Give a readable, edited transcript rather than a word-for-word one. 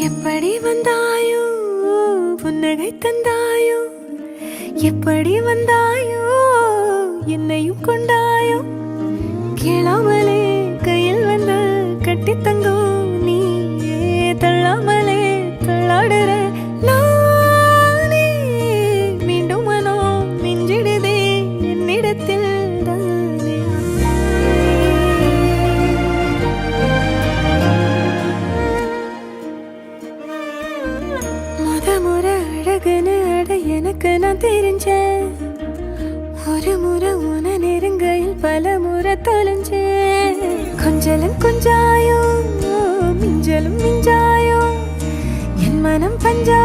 எப்படி வந்தாயோ புன்னகை தந்தாயோ எப்படி வந்தாயோ என்னையும் கொண்டாயோ கேளாமலே கையில் வந்து கட்டி தங்கோ நீ தள்ளாமலே தள்ளாடுற நானே மீண்டும் மனோ மிஞ்சிடுதே என்னிடத்தில் முறை அழகுன்னு அட எனக்கு நான் தெரிஞ்சேன் ஒரு முறை உன நெருங்கையில் பல முறை தொலைஞ்சேன் கொஞ்சலும் கொஞ்சாயோ மிஞ்சலும் மிஞ்சாயோ என் மனம் பஞ்சா